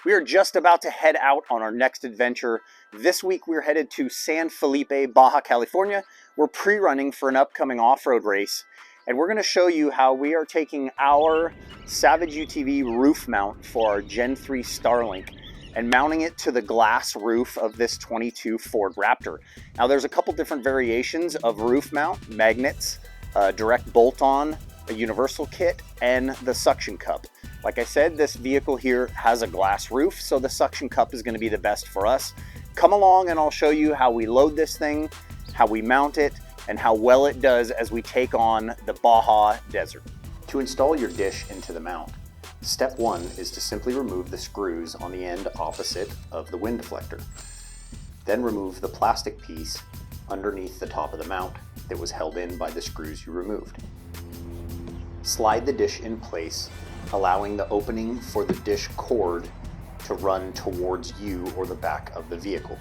We are just about to head out on our next adventure. This week we're headed to San Felipe, Baja California. We're pre-running for an upcoming off-road race, and we're going to show you how we are taking our Savage UTV roof mount for our Gen3 Starlink and mounting it to the glass roof of this 22 Ford Raptor. Now there's a couple different variations of roof mount: magnets, direct bolt-on, a universal kit, and the suction cup. Like I said, this vehicle here has a glass roof, so the suction cup is going to be the best for us. Come along and I'll show you how we load this thing, how we mount it, and how well it does as we take on the Baja Desert. To install your dish into the mount, step one is to simply remove the screws on the end opposite of the wind deflector. Then remove the plastic piece underneath the top of the mount that was held in by the screws you removed. Slide the dish in place, allowing the opening for the dish cord to run towards you or the back of the vehicle.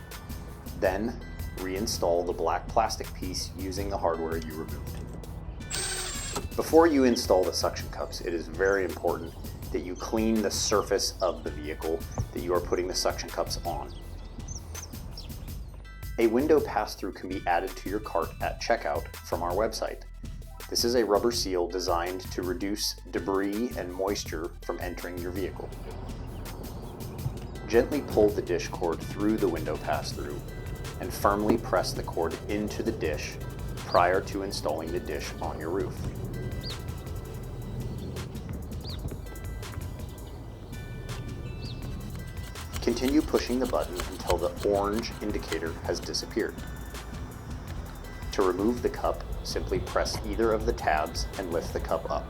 Then reinstall the black plastic piece using the hardware you removed. Before you install the suction cups, it is very important that you clean the surface of the vehicle that you are putting the suction cups on. A window pass-through can be added to your cart at checkout from our website. This is a rubber seal designed to reduce debris and moisture from entering your vehicle. Gently pull the dish cord through the window pass-through and firmly press the cord into the dish prior to installing the dish on your roof. Continue pushing the button until the orange indicator has disappeared. To remove the cup, simply press either of the tabs and lift the cup up.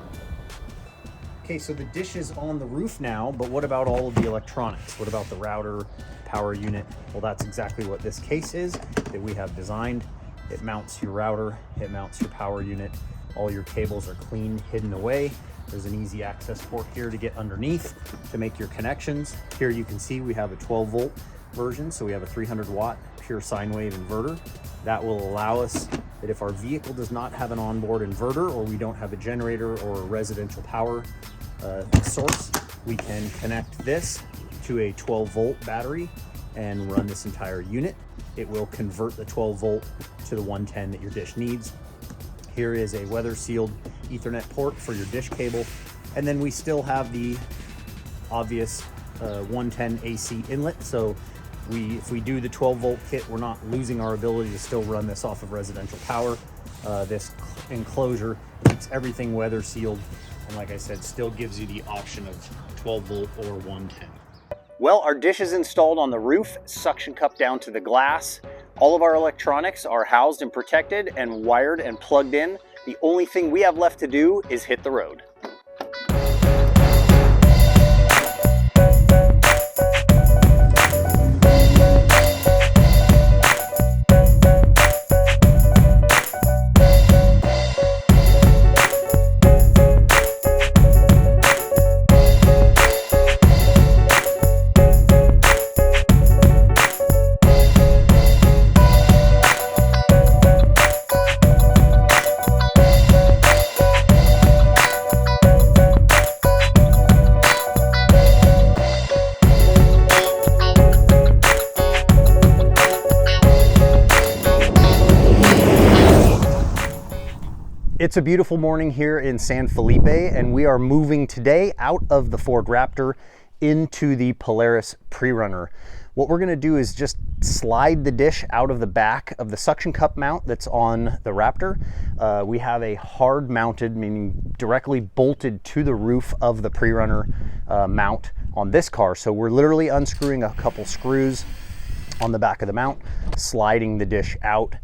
Okay, so the dish is on the roof now, but what about all of the electronics? What about the router, power unit? Well, that's exactly what this case is that we have designed. It mounts your router, it mounts your power unit. All your cables are clean, hidden away. There's an easy access port here to get underneath to make your connections. Here you can see we have a 12 volt version, so we have a 300 watt pure sine wave inverter. That will allow us that if our vehicle does not have an onboard inverter, or we don't have a generator or a residential power source, we can connect this to a 12 volt battery and run this entire unit. It will convert the 12 volt to the 110 that your dish needs. Here is a weather sealed Ethernet port for your dish cable. And then we still have the obvious 110 AC inlet. So if we do the 12 volt kit, we're not losing our ability to still run this off of residential power. This enclosure keeps everything weather sealed. And like I said, still gives you the option of 12 volt or 110. Well, our dish is installed on the roof, suction cup down to the glass. All of our electronics are housed and protected and wired and plugged in. The only thing we have left to do is hit the road. It's a beautiful morning here in San Felipe, and we are moving today out of the Ford Raptor into the Polaris Pre-Runner. What we're going to do is just slide the dish out of the back of the suction cup mount that's on the Raptor. We have a hard mounted, meaning directly bolted to the roof of the Pre-Runner mount on this car. So we're literally unscrewing a couple screws on the back of the mount, sliding the dish out.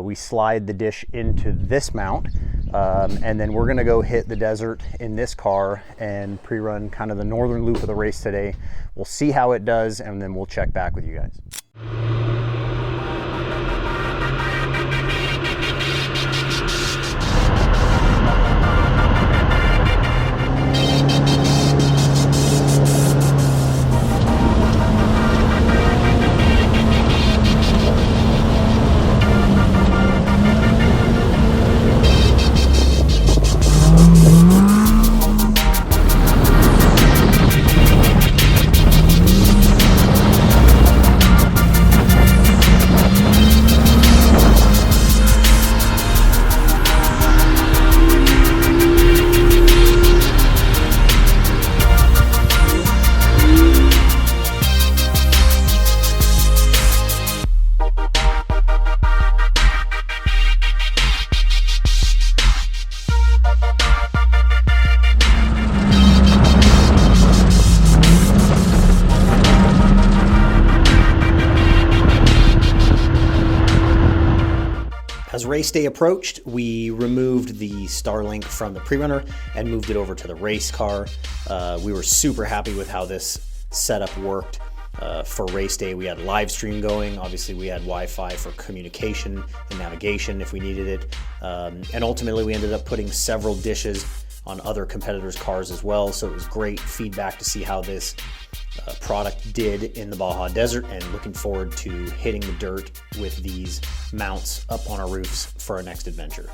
We slide the dish into this mount, and then we're gonna go hit the desert in this car and pre-run kind of the northern loop of the race today. We'll see how it does, and then we'll check back with you guys. as race day approached, we removed the Starlink from the pre-runner and moved it over to the race car. We were super happy with how this setup worked. For race day, we had live stream going. Obviously, we had Wi-Fi for communication and navigation if we needed it. And ultimately, we ended up putting several dishes on other competitors' cars as well. So it was great feedback to see how this product did in the Baja Desert, and looking forward to hitting the dirt with these mounts up on our roofs for our next adventure.